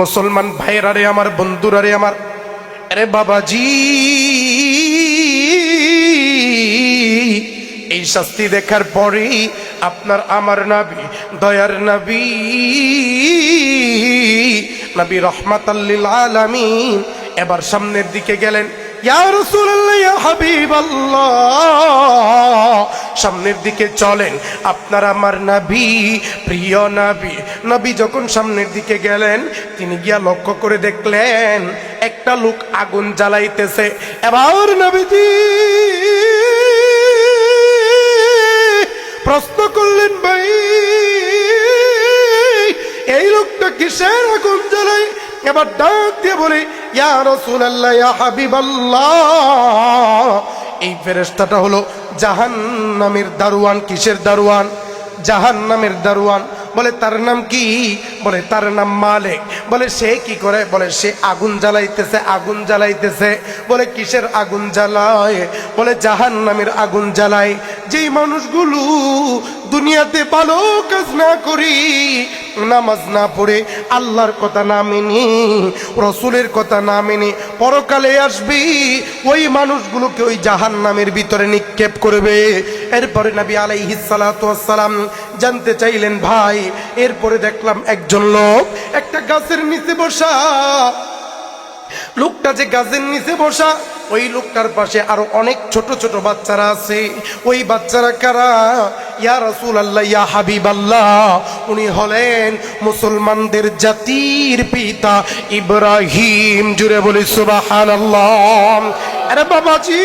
মুসলমান ভাইরা রে আমার, বন্ধুরা রে আমার, আরে বাবাজি, এই শাস্তি দেখার পরেই আপনার আমার নবী, দয়ার নবী, নবী রাহমাতাল লিল আলামিন এবার সামনের দিকে গেলেন। ইয়া রাসূলুল্লাহ, ইয়া হাবিবাল্লাহ, সামনের দিকে চলেন। আপনার আমার নবী, প্রিয় নবী, নবী যখন সামনের দিকে গেলেন, তিনি গিয়া লক্ষ্য করে দেখলেন একটা লোক আগুন জ্বালাইতেছে। এবার নবীজি প্রশ্ন করলেন, ভাই এই লোকটা কিসের আগুন জ্বালায়? এবার ডাক দিয়ে বলে, ইয়া রাসূলুল্লাহ, ইয়া হাবিবাল্লাহ, এই ফেরেশতাটা হলো জাহান্নামের দারোয়ান। কিসের দারোয়ান? জাহান্নামের দারোয়ান। বলে তার নাম কি? বলে তার নাম মালিক। বলে সে কি করে? বলে সে আগুন জ্বালাইতেছে, আগুন জ্বালাইতেছে। বলে কিসের আগুন জ্বালায়? বলে জাহান্নামের আগুন জ্বালায়। যেই মানুষগুলো দুনিয়াতে ভালো কাজ না করি, নামাজ না পড়ে, আল্লাহর কথা না মেনে, রসুলের কথা না মেনে পরকালে আসবি, ওই মানুষগুলোকে ওই জাহান্নামের ভিতরে নিক্ষেপ করবে। এরপরে নবী আলাইহিস সালাতু ওয়াস সালাম জানতে চাইলেন, ভাই এরপরে দেখলাম একজন লোক একটা গাছের নিচে বসা। লোকটা যে গাছের নিচে বসা, ওই লোকটার পাশে আরো অনেক ছোট ছোট বাচ্চারা আছে। ওই বাচ্চারা কারা? ইয়া রাসূলুল্লাহ, ইয়া হাবিবাল্লাহ, উনি হলেন মুসলমানদের জাতির পিতা ইব্রাহিম। জুড়ে বলি সুবহানাল্লাহ। আরে বাবাজি,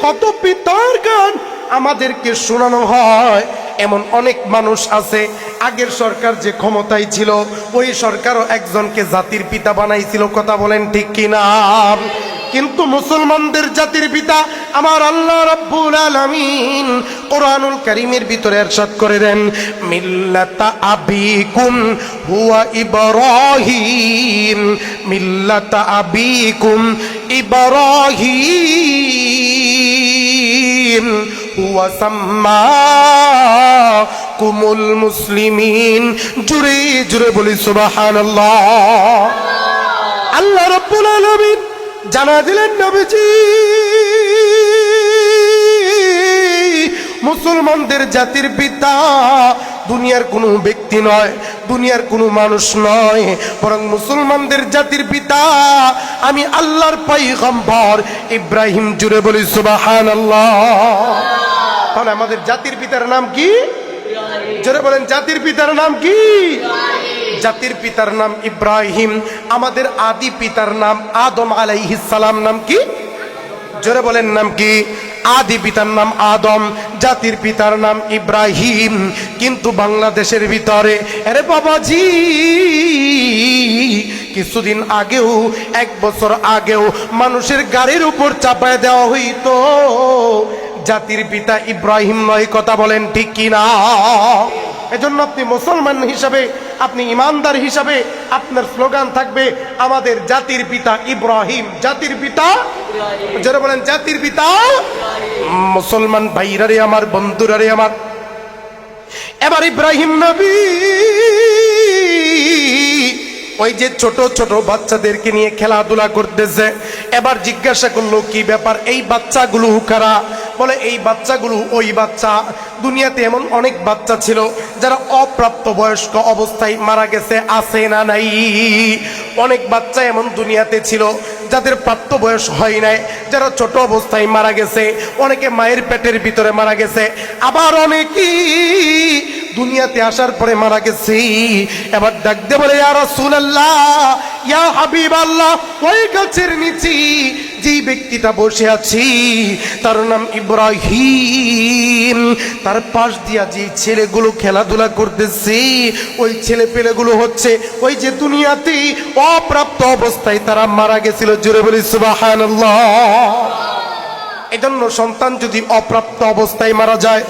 কত পিতার গান আমাদেরকে শোনানো হয়। এমন অনেক মানুষ আছে, আগের সরকার যে ক্ষমতায় ছিল, ওই সরকারও একজনকে জাতির পিতা বানাইছিল। কথা বলেন ঠিক কিনা? কিন্তু মুসলমানদের জাতির পিতা আমার আল্লাহ রাব্বুল আলামিন কোরআনুল কারীমের ভিতরে ইরশাদ করে দেন, মিল্লাতা আবিকুম হুয়া ইব্রাহিম, মিল্লাতা আবিকুম ইব্রাহিম হুয়া সাম্মাকুমুল মুসলিমিন। জুরে জুরে বলি সুবহানাল্লাহ। আল্লাহ রাব্বুল আলামিন জানা দিলেন, নবীজি মুসলমানদের জাতির পিতা দুনিয়ার কোনো ব্যক্তি নয়, দুনিয়ার কোনো মানুষ নয়, বরং মুসলমানদের জাতির পিতা আমি আল্লাহর পয়গম্বর ইব্রাহিম। জুড়ে বলি সুবহানাল্লাহ। তাহলে আমাদের জাতির পিতার নাম কি? জোরে বলেন, জাতির পিতার নাম কি? জাতির পিতার নাম ইব্রাহিম। আমাদের আদি পিতার নাম আদম আলাইহিস সালাম। নাম কি? জোরে বলেন, নাম কি? আদি পিতার নাম আদম, জাতির পিতার নাম ইব্রাহিম। কিন্তু বাংলাদেশের ভিতরে, আরে বাবাজি, কিছুদিন আগেও, এক বছর আগেও মানুষের গাড়ির উপর চাপায় দেওয়া হইতো জাতির পিতা ইব্রাহিম নয়। কথা বলেন ঠিক কিনা? এজন্য আপনি মুসলমান হিসাবে, আপনি ইমানদার হিসাবে আপনার স্লোগান থাকবে আমাদের জাতির পিতা ইব্রাহিম। জাতির পিতা, যারা বলেন জাতির পিতা। মুসলমান ভাইরা রে আমার, বন্ধুরা রে আমার, এবার ইব্রাহিম নবী ওই যে ছোট ছোট বাচ্চাদেরকে নিয়ে খেলাধুলা করতেছে। এবার জিজ্ঞাসা করলো, কি ব্যাপার, এই বাচ্চাগুলো কারা? বলে এই বাচ্চাগুলো ওই বাচ্চা। দুনিয়াতে এমন অনেক বাচ্চা ছিল যারা অপ্রাপ্ত বয়স্ক অবস্থায় মারা গেছে, আছে না নাই? অনেক বাচ্চা এমন দুনিয়াতে ছিল যাদের প্রাপ্ত বয়স হয় নাই, যারা ছোট অবস্থায় মারা গেছে। অনেকে মায়ের পেটের ভিতরে মারা গেছে, আবার অনেকেই দুনিয়াতে আসার পরে মারা গেছে। এবার ডাকতে বলে, ইয়া রাসূলুল্লাহ, ইয়া হাবিবাল্লাহ, ওই গাছের নিচে যেই ব্যক্তিটা বসে আছি তার নাম ইব্রাহিম। তার পাশ দিয়া যে ছেলেগুলো খেলাধুলা করতেছে, ওই ছেলে পেলেগুলো হচ্ছে ওই যে দুনিয়াতে অপ্রাপ্ত অবস্থায় তারা মারা গেছিল। জোরে বলি সুবহানাল্লাহ। এজন্য সন্তান যদি অপ্রাপ্ত অবস্থায় মারা যায়,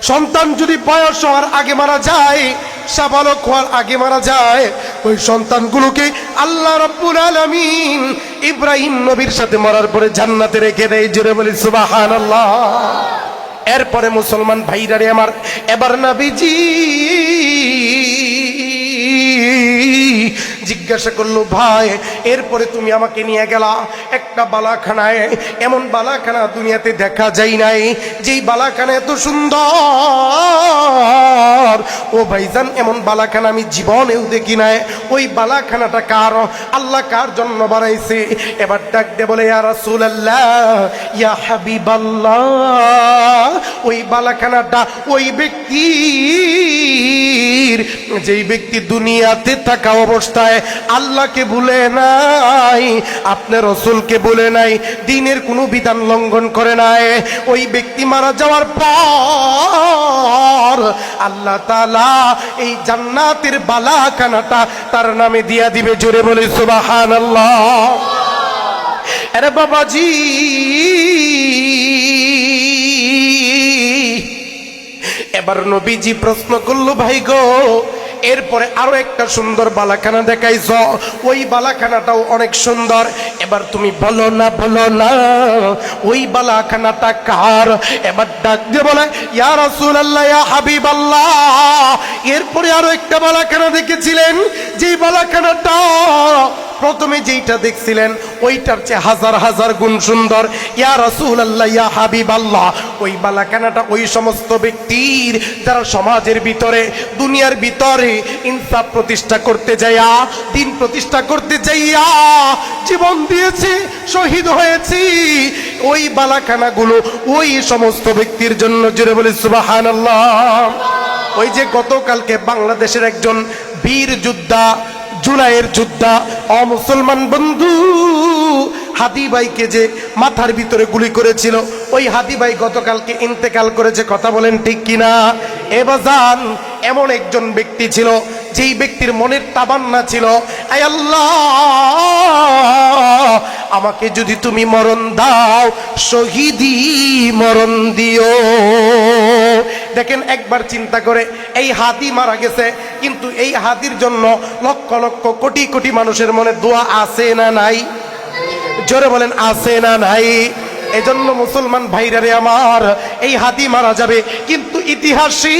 সন্তান যদি বয়স হওয়ার আগে মারা যায়, সাবালক হওয়ার আগে মারা যায়, ওই সন্তানগুলোকে আল্লাহ রাব্বুল আলামিন ইব্রাহিম নবীর সাথে মরার পরে জান্নাতে রেখে দেয়। জোরে বলি সুবহানাল্লাহ। এরপরে মুসলমান ভাইরা রে আমার, এবার নবীজি জিজ্ঞাসা করলো, ভাই এরপরে তুমি আমাকে নিয়ে গেলা একটা বালাখানায়, এমন বালাখানা দুনিয়াতে দেখা যায় নাই, যেই বালাখানা এত সুন্দর। ও ভাইজান, এমন বালাখানা আমি জীবনেও দেখি নাই। ওই বালাখানাটা কার? আল্লাহ কার জন্য বানাইছে? এবার ডাক দে বলে, ইয়া রাসূলুল্লাহ, ইয়া হাবিবাল্লাহ, ওই বালাখানাটা ওই ব্যক্তির, যেই ব্যক্তি দুনিয়াতে থাকা অবস্থায় আল্লাহকে ভুলে নাই, আপনার রাসূলকে ভুলে নাই, দ্বীনের কোনো বিধান লঙ্ঘন করে নাই। ওই ব্যক্তি মারা যাওয়ার পর আল্লাহ তাআলা এই জান্নাতের বালাখানাটা তার নামে দিয়া দিবে। জোরে বলে সুবহানাল্লাহ। আরে বাবাজি, এবার নবীজি প্রশ্ন করলো, ভাই গো, এরপরে আরো একটা সুন্দর বালাখানা দেখাইছ, ওই বালাখানাটাও অনেক সুন্দর, এবার তুমি বলো না ওই বালাখানাটা কার? এবার ডাক দিয়ে বলে, ইয়া রাসূলুল্লাহ, ইয়া হাবিবাল্লাহ, এরপরে আরো একটা বালাখানা দেখেছিলেন, যেই বালাখানাটা প্রথমে যেইটা দেখছিলেন ওইটার চেয়ে হাজার হাজার গুণ সুন্দর। ইয়া রাসূলুল্লাহ, ইয়া হাবিবাল্লাহ, ওই বালাখানাটা ওই সমস্ত ব্যক্তির যারা সমাজের ভিতরে, দুনিয়ার ভিতরে ইনসাফ প্রতিষ্ঠা করতে যাইয়া, দ্বীন প্রতিষ্ঠা করতে যাইয়া জীবন দিয়েছে, শহীদ হয়েছে, ওই বালাখানাগুলো ওই সমস্ত ব্যক্তির জন্য। জোরে বলি সুবহানাল্লাহ। ওই যে গতকালকে বাংলাদেশের একজন বীর যোদ্ধা, জুলাইয়ের যোদ্ধা, অমুসলমান বন্ধু হাদি ভাইকে যে মাথার ভিতরে গুলি করেছিল, ওই হাদি ভাই গতকালকে ইন্তেকাল করেছে। কথা বলেন ঠিক কিনা? এ বাজান, এমন একজন ব্যক্তি ছিল, যেই ব্যক্তির মনের তামান্না ছিল, আয় আল্লাহ, আমাকে যদি তুমি মরণ দাও, শহীদি মরণ দিও। দেখেন, একবার চিন্তা করে, এই হাদি মারা গেছে, কিন্তু এই হাদির জন্য লক্ষ লক্ষ কোটি কোটি মানুষের মনে দোয়া আছে না নাই? জোরে বলেন, আছে না নাই? এজন্য মুসলমান ভাইরারে আমার, এই হাদি মারা যাবে, কিন্তু ইতিহাসে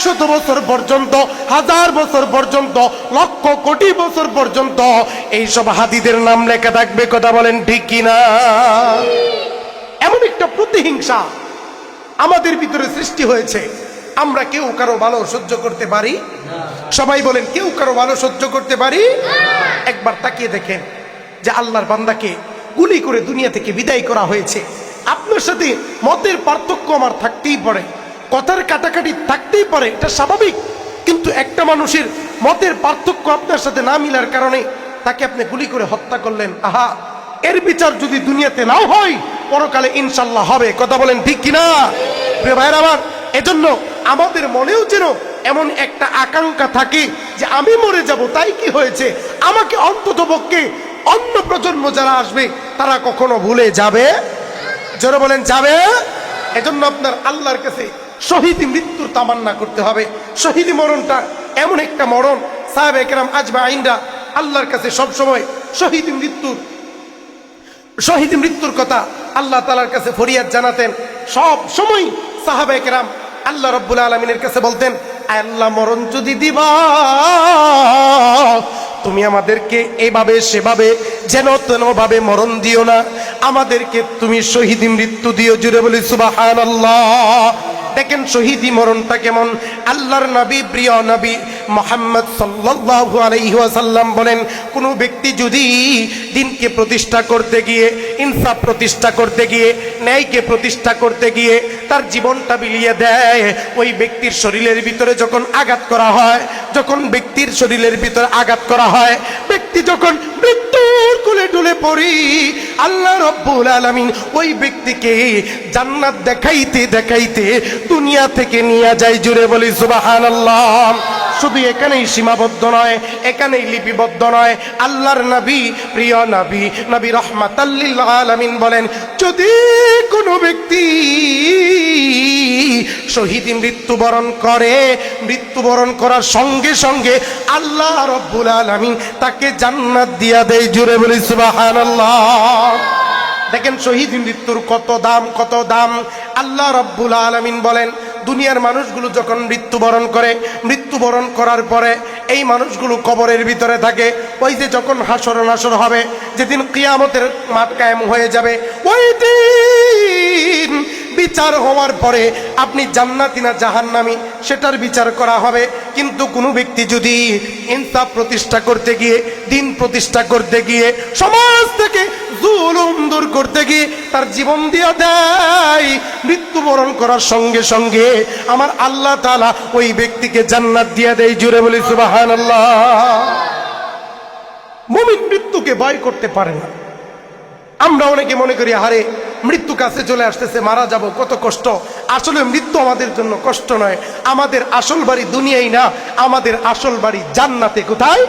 100 বছর পর্যন্ত, 1000 বছর পর্যন্ত, লক্ষ কোটি বছর পর্যন্ত এইসব হাদিদের নাম লেখা থাকবে। কথা বলেন ঠিক কিনা? এমন একটা প্রতিহিংসা আমাদের ভিতরে সৃষ্টি হয়েছে, আমরা কেউ কারো ভালো সহ্য করতে পারি? সবাই বলেন, কেউ কারো ভালো সহ্য করতে পারি? একবার তাকিয়ে দেখেন যে আল্লাহর বান্দাকে গুলি করে দুনিয়া থেকে বিদায় করা হয়েছে। আপনার সাথে মতের পার্থক্য আমার থাকতেই পারে, কথার কাটাকাটি থাকতেই পারে, এটা স্বাভাবিক, কিন্তু একটা মানুষের মতের পার্থক্য আপনার সাথে না মিলার কারণে তাকে আপনি গুলি করে হত্যা করলেন। আহা, এর বিচার যদি দুনিয়াতে নাও হয়, পরকালে ইনশাল্লাহ হবে। কথা বলেন ঠিক কিনা? প্রিয় ভাইরা আমার, এজন্য আমাদের মনেও যেন এমন একটা আকাঙ্ক্ষা থাকে যে আমি মরে যাব, তাই কি হয়েছে, আমাকে অন্ততপক্ষে অন্য প্রজন্ম যারা আসবে তারা কখনো ভুলে যাবে? জোরে বলেন, যাবে? এজন্য আপনার আল্লাহর কাছে শহীদি মৃত্যুর তামান্না করতে হবে। শহীদি মরণটা এমন একটা মরণ, সাহাবায়ে কেরাম আজমাইনরা আল্লাহর কাছে সবসময় শহীদি মৃত্যুর কথা আল্লাহ তাআলার কাছে ফরিয়াদ জানাতেন। সব সময় সাহাবায়ে কেরাম আল্লাহ রাব্বুল আলামিনের কাছে বলতেন, আল্লাহ, মরণ যদি দিবা, তুমি আমাদেরকে এভাবে সেভাবে যেন তেন ভাবে মরণ দিও না, আমাদেরকে তুমি শহীদি মৃত্যু দিও। জুড়ে বলি সুবহানাল্লাহ। দেখেন শহীদি মরণটা কেমন। আল্লাহর নবী, প্রিয় নবী মুহাম্মদ সাল্লাল্লাহু আলাইহি ওয়াসাল্লাম বলেন, কোন ব্যক্তি যদি দ্বীনকে প্রতিষ্ঠা করতে গিয়ে, ইনসাফ প্রতিষ্ঠা করতে গিয়ে, ন্যায়কে প্রতিষ্ঠা করতে গিয়ে তার জীবনটা বিলিয়ে দেয়, ওই ব্যক্তির শরীরের ভিতরে যখন আঘাত করা হয়, যখন ব্যক্তির শরীরের ভিতরে আঘাত করা হয়, ব্যক্তি যখন মৃত্যুর কোলে ঢলে পড়ি, আল্লাহ রাব্বুল আলামিন ওই ব্যক্তিকে জান্নাত দেখাইতে দেখাইতে দুনিয়া থেকে নিয়ে যায়। জুড়ে বলি সুবহানাল্লাহ। শুধু এখানেই সীমাবদ্ধ নয়, এখানেই লিপিবদ্ধ নয়। আল্লাহর নবী, প্রিয় নবী, নবী রাহমাতাল লিল আলামিন বলেন, যদি কোনো ব্যক্তি শহীদি মৃত্যুবরণ করে, মৃত্যুবরণ করার সঙ্গে সঙ্গে আল্লাহ রাব্বুল আলামিন তাকে জান্নাত দিয়া দেয়। জুড়ে বলি সুবহানাল্লাহ। দেখেন শহীদ মৃত্যুর কত দাম, কত দাম। আল্লাহ রাব্বুল আলামিন বলেন, দুনিয়ার মানুষগুলো যখন মৃত্যুবরণ করে, মৃত্যুবরণ করার পরে এই মানুষগুলো কবরের ভিতরে থাকে। ওই যে যখন হাসর নাসর হবে, যেদিন কিয়ামতের মাঠ কায়েম হয়ে যাবে, ওই দিন বিচার হওয়ার পরে আপনি জান্নাতি না জাহান্নামী সেটার বিচার করা হবে। কিন্তু কোনো ব্যক্তি যদি ইনসাফ প্রতিষ্ঠা করতে গিয়ে, দিন প্রতিষ্ঠা করতে গিয়ে, সমাজ থেকে জুলুম দূর করতে গিয়ে তার জীবন দিয়ে দেয়, মৃত্যুবরণ করার সঙ্গে সঙ্গে আমার আল্লাহ তাআলা ওই ব্যক্তিকে জান্নাত দিয়ে দেয়। জুড়ে বলি সুবহানাল্লাহ। মুমিন মৃত্যুকে ভয় করতে পারে না। আমরা অনেকে মনে করি আরে মৃত্যু কাছে চলে আসতেছে, মারা যাব, কত কষ্ট। আসলে মৃত্যু আমাদের জন্য কষ্ট নয়। আমাদের আসল বাড়ি দুনিয়ায় না, আমাদের আসল বাড়ি জান্নাতে। কোথায়?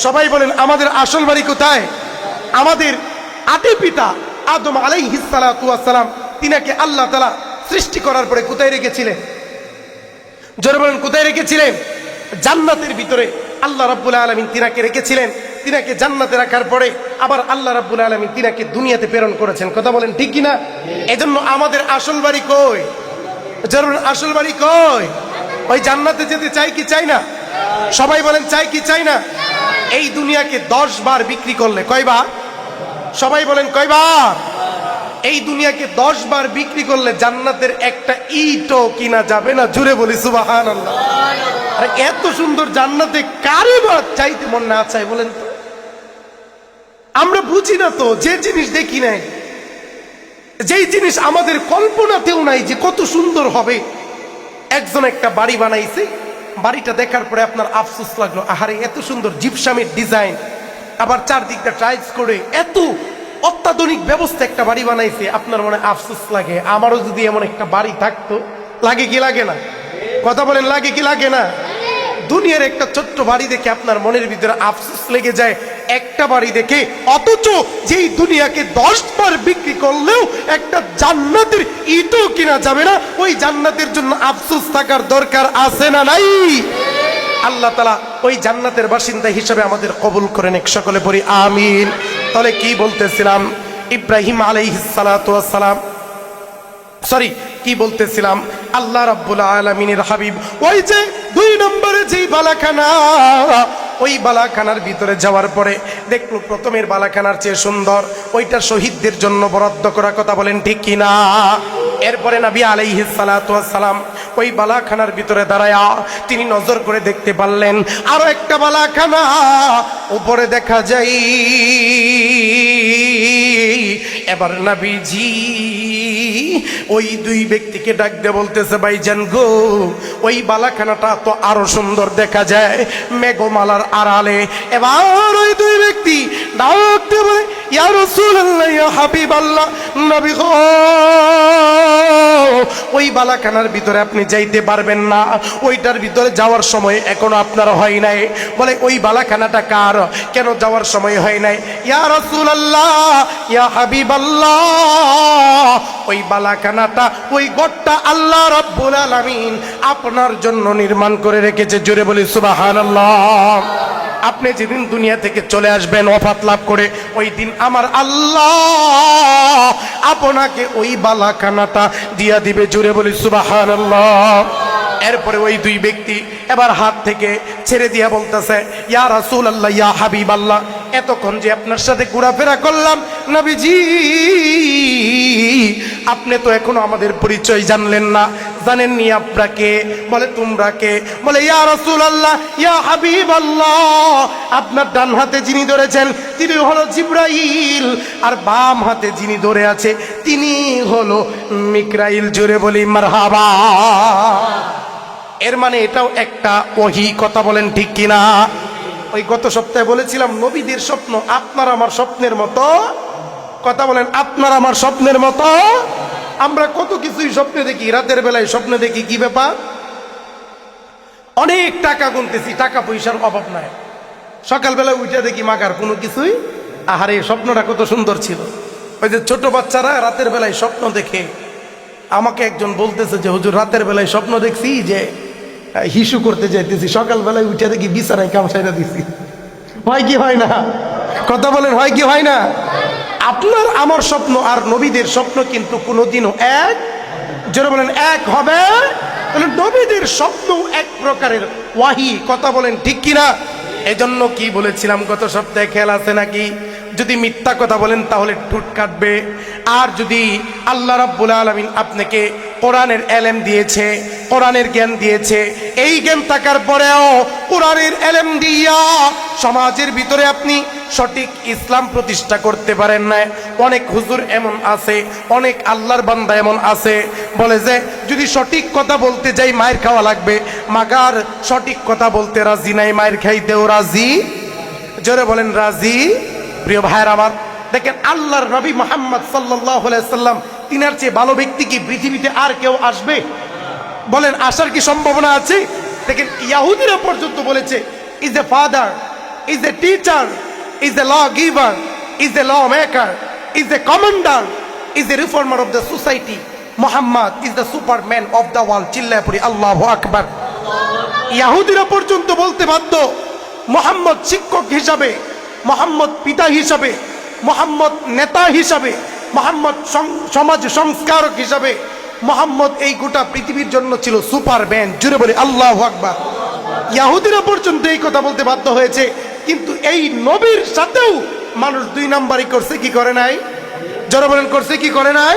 সবাই বলেন আমাদের আসল বাড়ি কোথায়? আমাদের আদি পিতা আদম আলাইহিস সালাতু ওয়াস সালাম, তিনাকে আল্লাহ তাআলা সৃষ্টি করার পরে কোথায় রেখেছিলেন? জোরে বলেন কোথায় রেখেছিলেন? জান্নাতের ভিতরে আল্লাহ রাব্বুল আলামিন তিনাকে রেখেছিলেন। তিনাকে জান্নাতে রাখার পরে আবার আল্লাহ রাব্বুল আলামিন তিনাকে দুনিয়াতে প্রেরণ করেছেন। কথা বলেন ঠিক কিনা? এজন্য আমাদের আসল বাড়ি কই? জোরে বলেন আসল বাড়ি কই? ওই জান্নাতে যেতে চাই কি চাই না? সবাই বলেন চাই কি চাই না? এই দুনিয়াকে 10 বার বিক্রি করলে কয়বার? সবাই বলেন কয়বার? এই দুনিয়াকে 10 বার বিক্রি করলে জান্নাতের একটা ইটও কিনা যাবে না। জুড়ে বলি সুবহানাল্লাহ। আরে এত সুন্দর জান্নাতে কারে বা চাইতে মন না চায় বলেন তো? আমরা বুঝি না তো, যে জিনিস দেখি নাই, যেই জিনিস আমাদের কল্পনাতেও নাই যে কত সুন্দর হবে। একজন একটা বাড়ি বানাইছে, বাড়িটা দেখার পরে আপনার আফসোস লাগলো, আহারে এত সুন্দর জিপসামের ডিজাইন, আবার চারদিকটা টাইলস করে এত অত্যাধুনিক ব্যবস্থা একটা বাড়ি বানাইছে। আপনার মনে আফসোস লাগে, আমারও যদি এমন একটা বাড়ি থাকতো। লাগে কি লাগে না? কথা বলেন লাগে কি লাগে না? দুনিয়ার একটা ছোট্ট বাড়ি দেখে আপনার মনের ভিতরে আফসোস লেগে যায় একটা বাড়ি দেখে, অথচ যেই দুনিয়াকে 10 বার বিক্রি করলেও একটা জান্নাতের ইটও কিনা যাবে না। ওই জান্নাতের জন্য আফসোস থাকার দরকার আছে না নাই? আল্লাহ তাআলা ওই জান্নাতের বাসিন্দা হিসেবে আমাদের কবুল করেন। এক সকলে পড়ি আমিন। তাহলে কি বলতেছিলাম? ইব্রাহিম আলাইহিস সালাতু ওয়াস সালাম, সরি কি বলতেছিলাম? আল্লাহ রাব্বুল আলামিনের হাবিব ওই যে 2 নম্বরে যেই বালাখানা, ওই বালাখানার ভিতরে যাওয়ার পরে দেখলো প্রথমের বালাখানার চেয়ে সুন্দর, ওইটা শহীদদের জন্য বরাদ্দ করা। কথা বলেন ঠিক কিনা? এরপরে নবী আলাইহিস সালাতু ওয়াস সালাম ওই বালাখানার ভিতরে দাঁড়ায়া তিনি নজর করে দেখতে পারলেন আরো একটা বালাখানা উপরে দেখা যায়। এবার নবীজি ওই 2 ব্যক্তিকে ডাক দিয়ে বলতেছে, ভাইজান গো, ওই বালাখানাটা তো আরো সুন্দর দেখা যায় মেঘমালার আড়ালে। এবার ওই 2 ব্যক্তি ডাক দিয়ে বলে, ইয়া রাসূলুল্লাহ, ইয়া হাবিবাল্লাহ, নবী গো, ওই বালাখানার ভিতরে আপনি যাইতে পারবেন না, ওইটার ভিতরে যাওয়ার সময় এখনো আপনার হয় নাই। বলে ওই বালাখানাটা কার? কেন যাওয়ার সময় হয় নাই? ইয়া রাসূলুল্লাহ, ইয়া হাবিবাল্লাহ, ওই বালাখানাটা, ওই ঘরটা আল্লাহ রাব্বুল আলামিন আপনার জন্য নির্মাণ করে রেখেছে। জোরে বলি সুবহানাল্লাহ। আপনি যেদিন দুনিয়া থেকে চলে আসবেন ওফাত লাভ করে, ওই দিন আমার আল্লাহ আপনাকে ওই বালাখানাটা দিয়া দিবে। জোরে বলি সুবহানাল্লাহ। এরপরে ওই 2 ব্যক্তি এবার হাত থেকে ছেড়ে দিয়া বলতেছে, ইয়া রাসূলুল্লাহ, ইয়া হাবিবাল্লাহ, এতক্ষণ যে আপনার সাথে ঘোরাফেরা করলাম নবীজি, আপনি তো এখনো আমাদের পরিচয় জানলেন না, জানেননি আপনাকে। বলে তোমরা কে? বলে ইয়া রাসূলুল্লাহ, ইয়া হাবিবাল্লাহ, আপনার ডান হাতে যিনি ধরেছেন তিনি হলো জিবরাইল, আর বাম হাতে যিনি ধরে আছে তিনি হলো মিকরাইল। জোরে বলি মারহাবা। এর মানে এটাও একটা ওহী। কথা বলেন ঠিক কিনা? ওই গত সপ্তাহে বলেছিলাম নবীদের স্বপ্ন আপনার আমার স্বপ্নের মতো। কথা বলেন আপনার আমার স্বপ্নের মতো। আমরা কত কিছুই স্বপ্নে দেখি, রাতের বেলায় স্বপ্নে দেখি কি ব্যাপার, অনেক টাকা গুনতেছি, টাকা পয়সার অভাব নাই। সকালবেলায় উঠে দেখি মাগার কোনো কিছুই। আহারে স্বপ্নটা কত সুন্দর ছিল। ওই যে ছোট বাচ্চারা রাতের বেলায় স্বপ্ন দেখে, আমাকে একজন বলতেছে যে হুজুর রাতের বেলায় স্বপ্ন দেখছি যে হিসু করতে যাইতেছি, সকালবেলায় উঠে দেখি বিছানায় কামসাইরা দিছি। হয় কি হয় না? কথা বলেন হয় কি হয় না? আপনার আমার স্বপ্ন আর নবীদের স্বপ্ন কিন্তু কোনোদিনও এক, জোরে বলেন এক হবে তাহলে নবীদের স্বপ্ন এক প্রকারের ওয়াহি, কথা বলেন ঠিক কিনা? এজন্য কি বলেছিলাম গত সপ্তাহে, খেয়াল আছে নাকি? যদি মিথ্যা কথা বলেন তাহলে ঠুট কাটবে। আর যদি আল্লাহ রাব্বুল আলামিন আপনাকে কোরআনের এলেম দিয়েছে, কোরআনের জ্ঞান দিয়েছে, এই জ্ঞান থাকার পরেও কোরআনের এলেম দিয়া সমাজের ভিতরে আপনি সঠিক ইসলাম প্রতিষ্ঠা করতে পারেন না। অনেক হুজুর এমন আছে, অনেক আল্লাহর বান্দা এমন আছে, বলে যে যদি সঠিক কথা বলতে যাই মায়ের খাওয়া লাগবে, মাগার সঠিক কথা বলতে রাজি নাই, মায়ের খাইতেও রাজি। জোরে বলেন রাজি। প্রিয় ভাইয়ের আমার, দেখেন আল্লাহর নবী মুহাম্মদ সাল্লাল্লাহু আলাইহি সাল্লাম, তিনার চেয়ে ভালো ব্যক্তি কি পৃথিবীতে আর কেউ আসবে? বলেন আসার কি সম্ভাবনা আছে? দেখেন ইহুদিরা পর্যন্ত বলেছে is a father, is a teacher, is a law giver, is a law maker, is a commander, is a reformer of the society, Muhammad is the superman of the world. চিল্লায় পড়ি আল্লাহু আকবার। ইহুদিরা পর্যন্ত বলতে বাধ্য মুহাম্মদ শিক্ষক হিসাবে, মুহাম্মদ পিতা হিসাবে, মুহাম্মদ নেতা হিসাবে, মুহাম্মদ সমাজ সংস্কারক হিসাবে, মুহাম্মদ এই গোটা পৃথিবীর জন্য ছিল সুপারম্যান। জুড়ে বলি আল্লাহু আকবার। ইহুদিরা পর্যন্ত এই কথা বলতে বাধ্য হয়েছে, কিন্তু এই নবীর সাথেও মানুষ দুই নাম্বারই করছে, কি করে নাই? যারা বলেন করছে, কি করে নাই?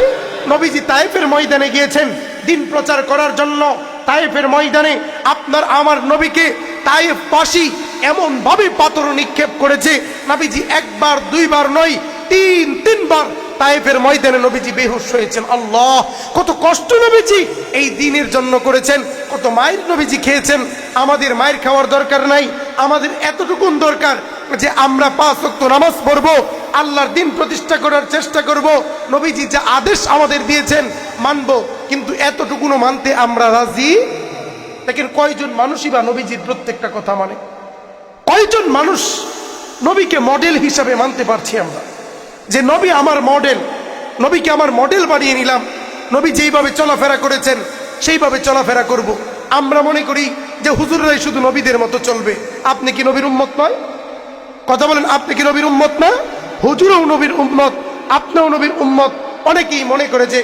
নবীজি তায়েফের ময়দানে গিয়েছেন দিন প্রচার করার জন্য। তায়েফের ময়দানে আপনার আমার নবীকে তায়েফবাসী এমন ভাবে পাথর নিক্ষেপ করেছে, নবীজি একবার দুইবার নয়, তিনবার তায়েফের ময়দানে নবীজি বেহুশ হয়েছেন। আল্লাহ, কত কষ্ট নবীজি এই দ্বীনের জন্য করেছেন, কত মায়ের নবীজি খেয়েছেন। আমাদের মায়ের খাওয়ার দরকার নাই, আমাদের এতটুকুন দরকার যে আমরা 5 ওয়াক্ত নামাজ পড়বো, আল্লাহর দ্বীন প্রতিষ্ঠা করার চেষ্টা করব। নবীজি যা আদেশ আমাদের দিয়েছেন মানবো, কিন্তু এতটুকুনও মানতে আমরা রাজি। দেখেন কয়জন মানুষই বা নবীজির প্রত্যেকটা কথা মানে? কয়জন মানুষ নবীকে মডেল হিসাবে মানতে পারছি আমরা? যে নবী আমার মডেল, নবীকে আমার মডেল বানিয়ে নিলাম, নবী যেইভাবে চলাফেরা করেছেন সেইভাবে চলাফেরা করব। আমরা মনে করি যে হুজুররাই শুধু নবীদের মতো চলবে। আপনি কি নবীর উম্মত নয়? কথা বলেন, আপনি কি নবীর উম্মত না? হুজুরও নবীর উম্মত, আপনিও নবীর উম্মত। অনেকেই মনে করে যে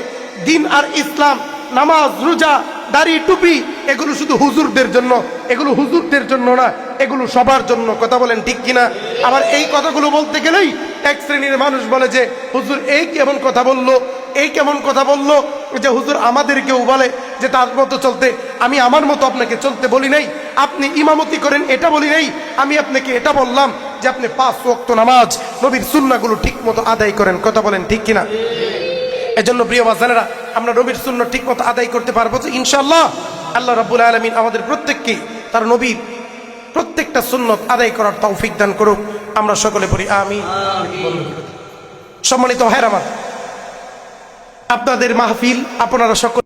দ্বীন আর ইসলাম, নামাজ, রোজা, দাড়ি, টুপি এগুলো শুধু হুজুরদের জন্য। এগুলো হুজুরদের জন্য না, এগুলো সবার জন্য। কথা বলেন ঠিক কিনা? আবার এই কথাগুলো বলতে গেলেই এক শ্রেণীর মানুষ বলে যে হুজুর এই কেমন কথা বললো, এই কেমন কথা বললো, যে হুজুর আমাদেরকেও বলে যে তার মতো চলতে। আমি আমার মতো আপনাকে চলতে বলি নাই, আপনি ইমামতি করেন এটা বলি নাই, আমি আপনাকে এটা বললাম যে আপনি 5 ওয়াক্ত নামাজ, নবীর সুন্নাহগুলো ঠিক মতো আদায় করেন। কথা বলেন ঠিক কিনা? এজন্য প্রিয় বাজানেরা, আমরা নবীর সুন্নাহ ঠিক মতো আদায় করতে পারবো তো ইনশাআল্লাহ। আল্লাহ রাব্বুল আলামিন আমাদের প্রত্যেককে তার নবীর প্রত্যেকটা সুন্নাত আদায় করার তৌফিক দান করুক। আমরা সকলে পড়ি আমিন। সম্মানিত ভাইরা আমার, আপনাদের মাহফিল, আপনারা সকলে